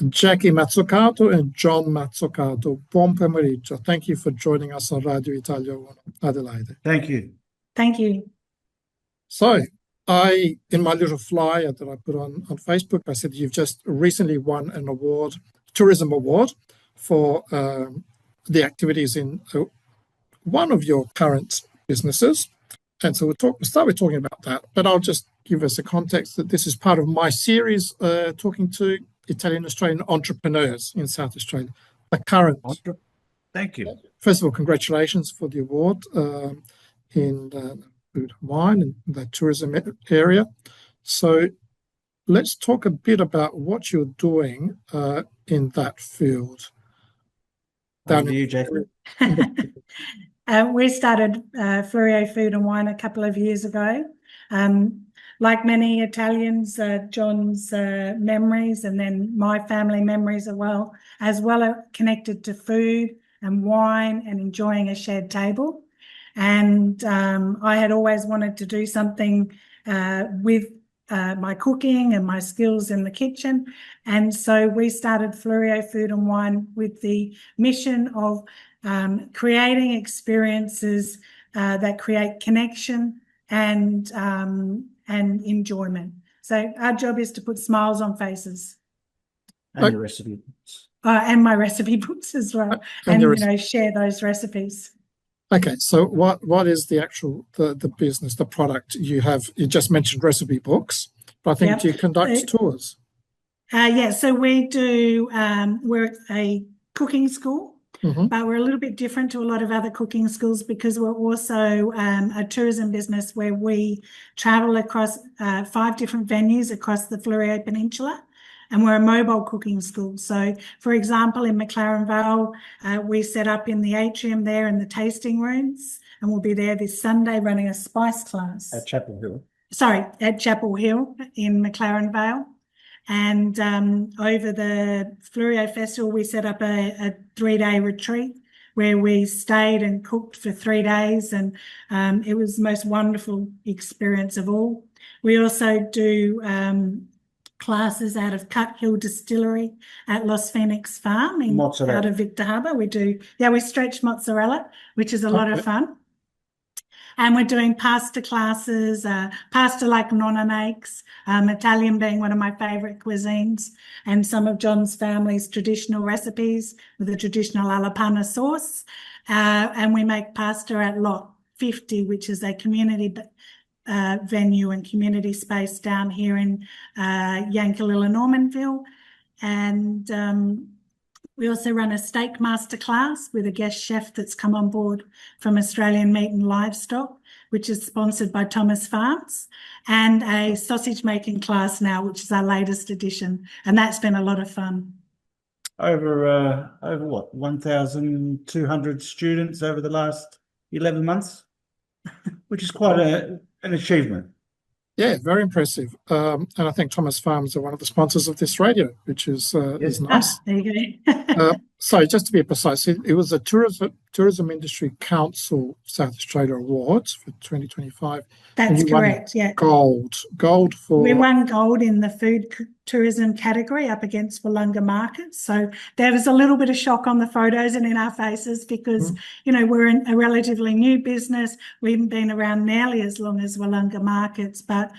Jackie Mazzocato and John Mazzocato. Buon pomeriggio. Thank you for joining us on Radio Italia 1, Adelaide. Thank you. Thank you. So, in my little flyer that I put on Facebook, I said you've just recently won an award, tourism award, for the activities in one of your current businesses. And so we'll start with talking about that. But I'll just give us a context that this is part of my series talking to Italian Australian entrepreneurs in South Australia. The current. Thank you. First of all, congratulations for the award in food and wine and the tourism area. So let's talk a bit about what you're doing in that field. Down to you, Jackie. We started Fleurieu Food and Wine a couple of years ago. Like many Italians, John's memories and then my family memories as well are connected to food and wine and enjoying a shared table. And I had always wanted to do something with my cooking and my skills in the kitchen. And so we started Fleurieu Food and Wine with the mission of creating experiences that create connection and enjoyment. So our job is to put smiles on faces. And your recipe books. And my recipe books as well. And share those recipes. Okay, so what is the actual the business, the product you have? You just mentioned recipe books, but I think you conduct tours. Yeah, so we do. We're a cooking school, but we're a little bit different to a lot of other cooking schools because we're also a tourism business where we travel across 5 different venues across the Fleurieu Peninsula. And we're a mobile cooking school. So, for example, in McLaren Vale, we set up in the atrium there in the tasting rooms, and we'll be there this Sunday running a spice class. At Chapel Hill. Sorry, at Chapel Hill in McLaren Vale. And over the Fleurieu Festival, we set up a 3-day retreat where we stayed and cooked for 3 days, and it was the most wonderful experience of all. We also do classes out of Cut Hill Distillery at Los Phoenix Farm out of Victor Harbour. We stretch mozzarella, which is a lot of fun. And we're doing pasta classes, pasta like Nonna makes, Italian being one of my favourite cuisines, and some of John's family's traditional recipes with a traditional alla panna sauce. And we make pasta at Lot 50, which is a community venue and community space down here in Yankalilla, Normanville. And we also run a steak master class with a guest chef that's come on board from Australian Meat and Livestock, which is sponsored by Thomas Farms, and a sausage making class now, which is our latest edition. And that's been a lot of fun. Over what, 1,200 students over the last 11 months, which is quite an achievement. Yeah, very impressive. And I think Thomas Farms are one of the sponsors of this radio, which is nice. There you go. So just to be precise, it was a Tourism Industry Council South Australia Awards for 2025. That's correct, yeah. Gold for... We won gold in the food tourism category up against Wollonga markets. So there was a little bit of shock on the photos and in our faces because, we're a relatively new business. We haven't been around nearly as long as Wollonga markets, but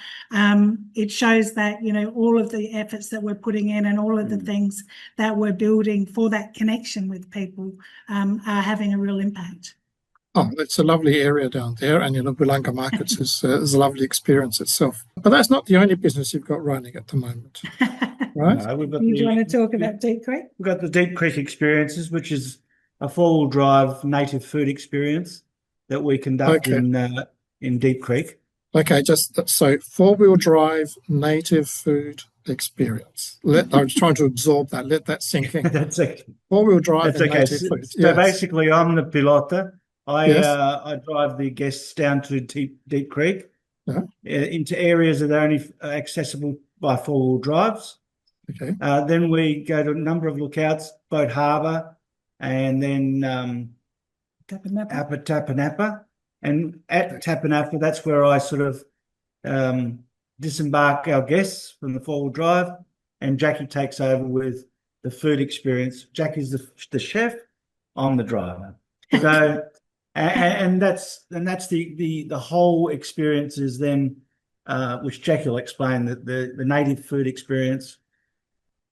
it shows that, all of the efforts that we're putting in and all of the things that we're building for that connection with people are having a real impact. Oh, it's a lovely area down there, and Wollonga Markets is a lovely experience itself. But that's not the only business you've got running at the moment, right? No, do you want to talk about Deep Creek? We've got the Deep Creek Experiences, which is a 4-wheel drive native food experience that we conduct in Deep Creek. Okay, so 4-wheel drive native food experience. I was trying to absorb that. Let that sink in. That's okay. 4-wheel drive and native food. So basically, I'm the pilota. I drive the guests down to Deep Creek into areas that are only accessible by 4-wheel drives. Okay. Then we go to a number of lookouts, Boat Harbour, and then Tapanapa. And at Tapanapa, that's where I sort of disembark our guests from the 4-wheel drive, and Jackie takes over with the food experience. Jackie's the chef, I'm the driver. So, and that's the whole experience is then, which Jackie will explain, that the native food experience.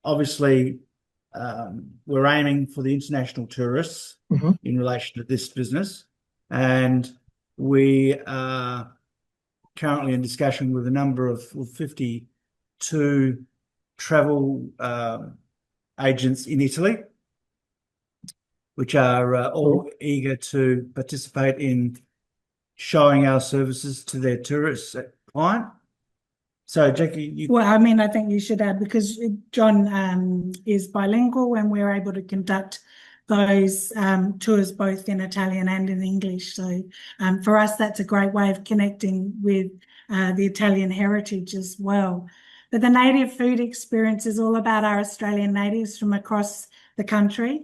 Obviously, we're aiming for the international tourists in relation to this business, and we are currently in discussion with a number of 52 travel agents in Italy, which are all eager to participate in showing our services to their tourist client. So, Jackie, well, I mean, I think you should add, because John is bilingual, and we're able to conduct those tours both in Italian and in English. So for us, that's a great way of connecting with the Italian heritage as well. But the native food experience is all about our Australian natives from across the country.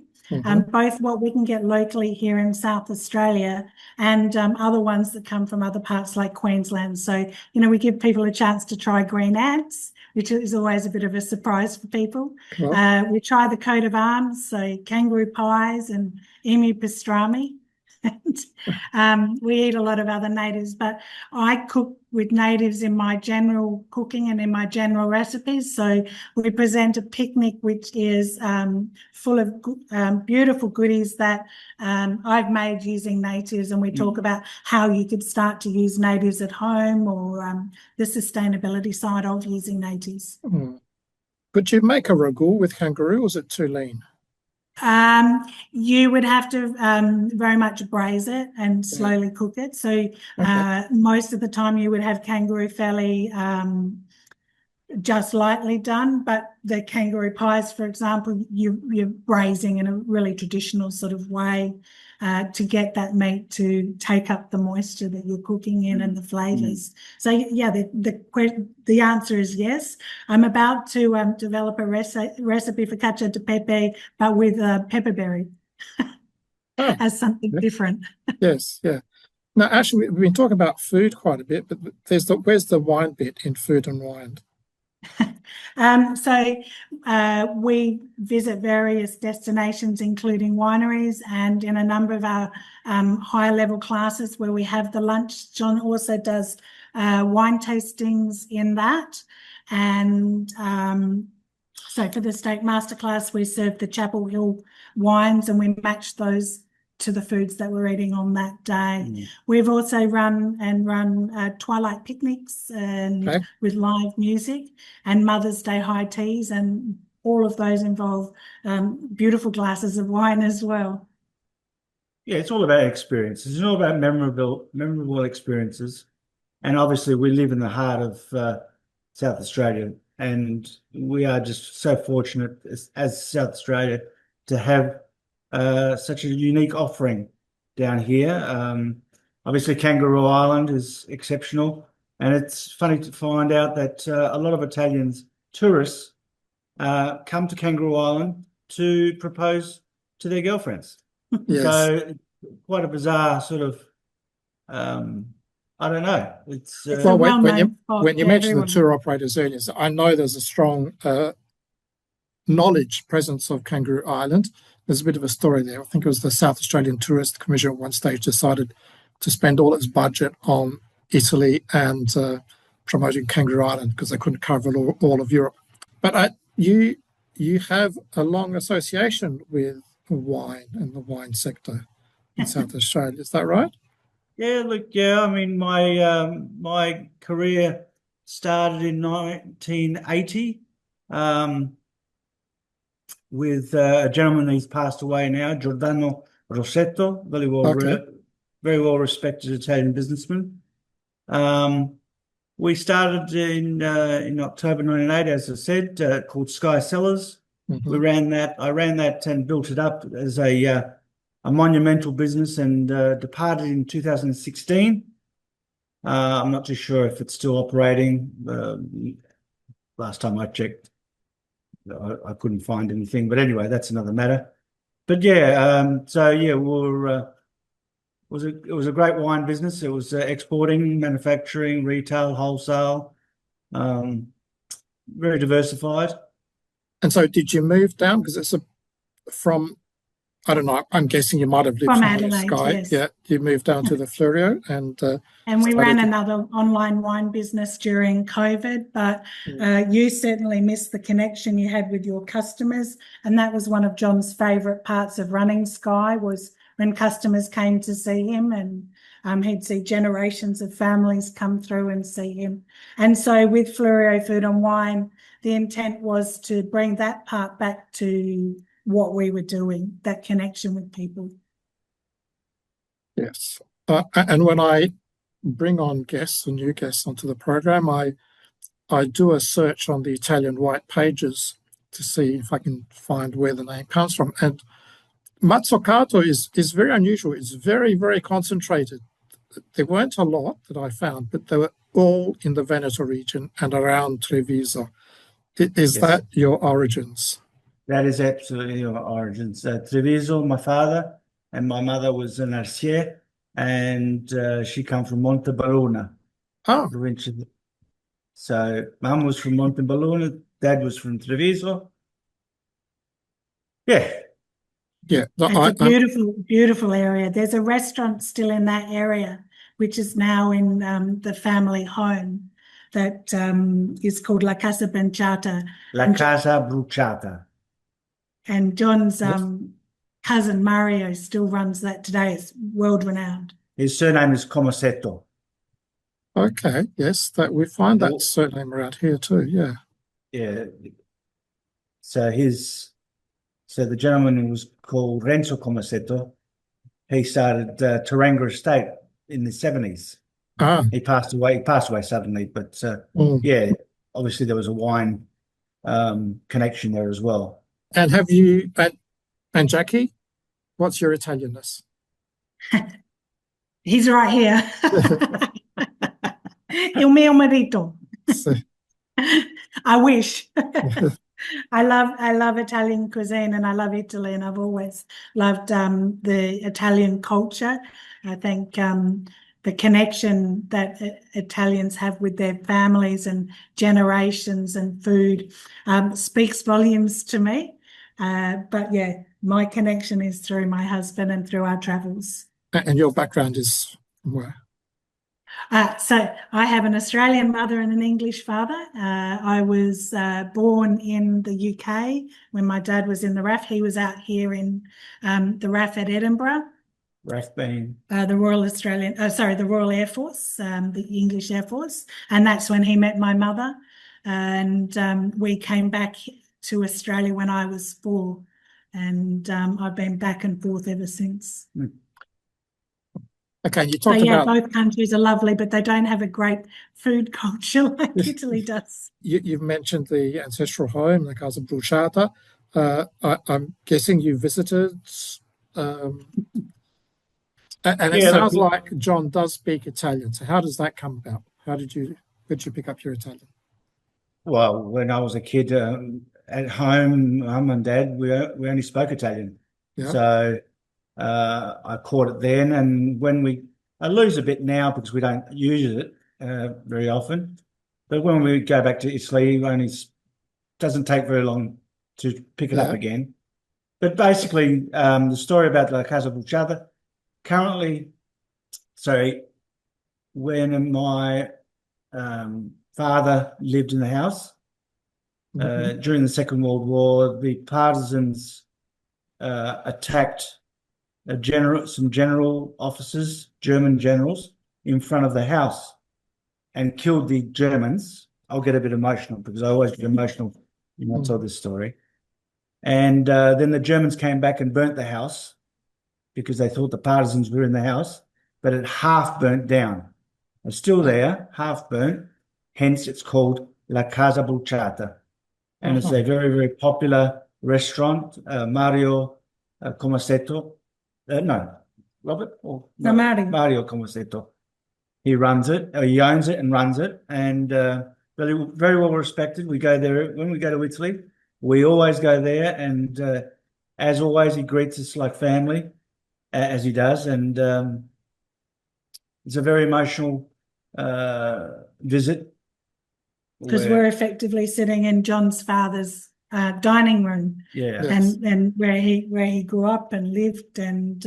Both what we can get locally here in South Australia and other ones that come from other parts like Queensland. So, we give people a chance to try green ants, which is always a bit of a surprise for people. Cool. We try the coat of arms, so kangaroo pies and emu pastrami. And we eat a lot of other natives, but I cook with natives in my general cooking and in my general recipes. So we present a picnic which is full of beautiful goodies that I've made using natives, and we talk about how you could start to use natives at home, or the sustainability side of using natives. Could you make a ragout with kangaroo, or is it too lean? You would have to very much braise it and slowly cook it. So most of the time you would have kangaroo fairly just lightly done, but the kangaroo pies, for example, you're braising in a really traditional sort of way to get that meat to take up the moisture that you're cooking in and the flavours. So yeah, the answer is yes. I'm about to develop a recipe for cacio de pepe, but with pepperberry as something different. Yes, yeah. Now, actually, we've been talking about food quite a bit, but where's the wine bit in Food and Wine? We visit various destinations, including wineries, and in a number of our higher level classes where we have the lunch, John also does wine tastings in that. And so for the steak masterclass, we serve the Chapel Hill wines, and we match those to the foods that we're eating on that day. We've also run twilight picnics and with live music, and Mother's Day high teas, and all of those involve beautiful glasses of wine as well. Yeah, it's all about experiences. It's all about memorable experiences. And obviously we live in the heart of South Australia, and we are just so fortunate as South Australia to have such a unique offering down here. Obviously, Kangaroo Island is exceptional, and it's funny to find out that a lot of Italians, tourists, come to Kangaroo Island to propose to their girlfriends. Yes. So quite a bizarre sort of, I don't know. It's well, when you mention the tour operators earlier, I know there's a strong knowledge presence of Kangaroo Island. There's a bit of a story there. I think it was the South Australian Tourist Commission at one stage decided to spend all its budget on Italy and promoting Kangaroo Island because they couldn't cover all of Europe. But you have a long association with wine and the wine sector in South Australia. Is that right? Yeah, look, yeah. I mean, my career started in 1980. With a gentleman who's passed away now, Giordano Rossetto, very well respected Italian businessman. We started in October 1980, as I said, called Sky Cellars. We ran that. I ran that and built it up as a monumental business, and departed in 2016. I'm not too sure if it's still operating. Last time I checked, I couldn't find anything, but anyway, that's another matter. But yeah, so yeah, it was a great wine business. It was exporting, manufacturing, retail, wholesale, very diversified. And so did you move down? Because it's from, I don't know, I'm guessing you might have lived From from Adelaide, Sky. yes. Yeah, you moved down to the Fleurieu and we ran started another online wine business during COVID, but you certainly missed the connection you had with your customers. And that was one of John's favourite parts of running Sky, was when customers came to see him, and he'd see generations of families come through and see him. And so with Fleurieu Food and Wine, the intent was to bring that part back to what we were doing, that connection with people. Yes. And when I bring on guests and new guests onto the program, I do a search on the Italian white pages to see if I can find where the name comes from. And Mazzocato is very unusual. It's very, very concentrated. There weren't a lot that I found, but they were all in the Veneto region and around Treviso. Is Yes. that your origins? That is absolutely our origins. Treviso, my father, and my mother was an Arcier, and she come from Montebelluna. Oh, So mum was from Montebelluna, dad was from Treviso. Yeah. yeah. It's a beautiful, beautiful area. There's a restaurant still in that area, which is now in the family home, that is called La Casa Bruciata. La Casa Bruciata. And John's cousin Mario still runs that today. It's world renowned. His surname is Comasetto. Okay, yes, that we find that surname around here too. Yeah. Yeah. So the gentleman who was called Renzo Comasetto, he started Taranga Estate in the 70s. Ah. He passed away suddenly, but yeah, obviously there was a wine connection there as well. And have you and Jackie, what's your Italianness? He's right here. Il mio marito. I wish. I love Italian cuisine, and I love Italy, and I've always loved the Italian culture. I think the connection that Italians have with their families and generations and food speaks volumes to me. But yeah, my connection is through my husband and through our travels. And your background is where? So I have an Australian mother and an English father. I was born in the UK when my dad was in the RAF. He was out here in the RAF at Edinburgh. RAF being? The Royal Air Force, the English Air Force. And that's when he met my mother. And we came back to Australia when I was 4. And I've been back and forth ever since. Okay, you talked about both countries are lovely, but they don't have a great food culture like Italy does. You've mentioned the ancestral home, the Casa Bruciata. I'm guessing you visited, and it sounds like John does speak Italian. So how does that come about? Where did you pick up your Italian? Well, when I was a kid at home, mum and dad, we only spoke Italian. Yeah. So I caught it then, and I lose a bit now because we don't use it very often. But when we go back to Italy, it doesn't take very long to pick it up again. But basically, the story about La Casa Bruciata, when my father lived in the house during the Second World War, the partisans attacked some general officers, German generals, in front of the house and killed the Germans. I'll get a bit emotional because I always get emotional when I tell this story. And then the Germans came back and burnt the house because they thought the partisans were in the house, but it half burnt down. It's still there, half burnt. Hence, it's called La Casa Bruciata. And it's a very, very popular restaurant. Mario Comasetto. Robert? Mario Comasetto. He runs it. He owns it and runs it, and very, very well respected. We go there when we go to Italy. We always go there, and as always, he greets us like family, as he does. And it's a very emotional visit because we're effectively sitting in John's father's dining room, Yeah. Yes. and where he grew up and lived, and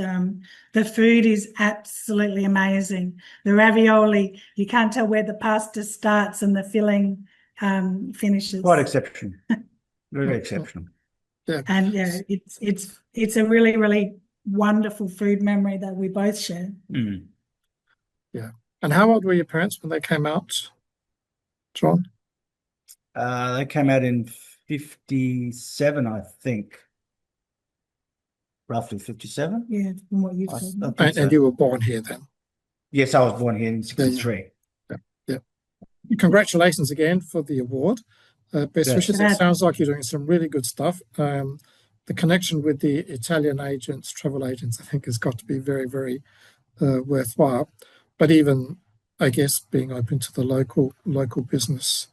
the food is absolutely amazing. The ravioli, you can't tell where the pasta starts and the filling finishes. Quite exceptional. Really exceptional. Yeah. And yeah, it's a really, really wonderful food memory that we both share. Mm. Yeah. And how old were your parents when they came out, John? They came out in 57, I think. Roughly 57. Yeah, from what you've I told me. think so. And you were born here then? Yes, I was born here in 63. Yeah. Congratulations again for the award. Best Yeah. wishes. It sounds like you're doing some really good stuff. The connection with the Italian agents, travel agents, I think has got to be very, very worthwhile. But even, I guess, being open to the local business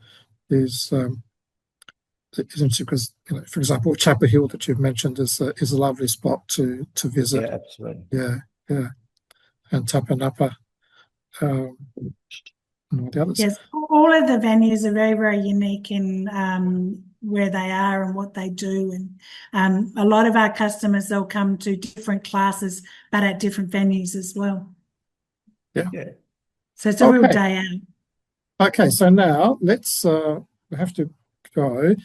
is interesting because, for example, Chapel Hill that you've mentioned is a lovely spot to visit. Yeah, absolutely. Yeah. And Tapanapa. And all the others. Yes, all of the venues are very, very unique in where they are and what they do. And a lot of our customers, they'll come to different classes, but at different venues as well. Yeah. So it's a real day out. Okay, so now let's, we have to go.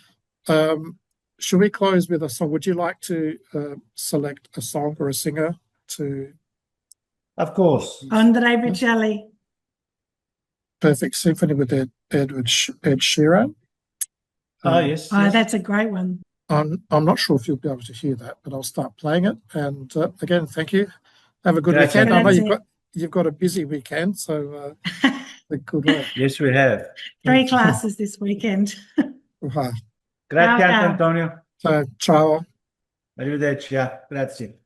Should we close with a song? Would you like to select a song or a singer to? Of course. Andre Bocelli. Perfect Symphony with Ed Sheeran. Oh, yes. Oh, yes. that's a great one. I'm not sure if you'll be able to hear that, but I'll start playing it. And again, thank you. Have a good Yeah, weekend. I know that's you've got a busy weekend, so good work. Yes, we have. 3 classes this weekend. Right. Grazie, Ciao, ciao. Antonio. So, ciao. Arrivederci. Grazie.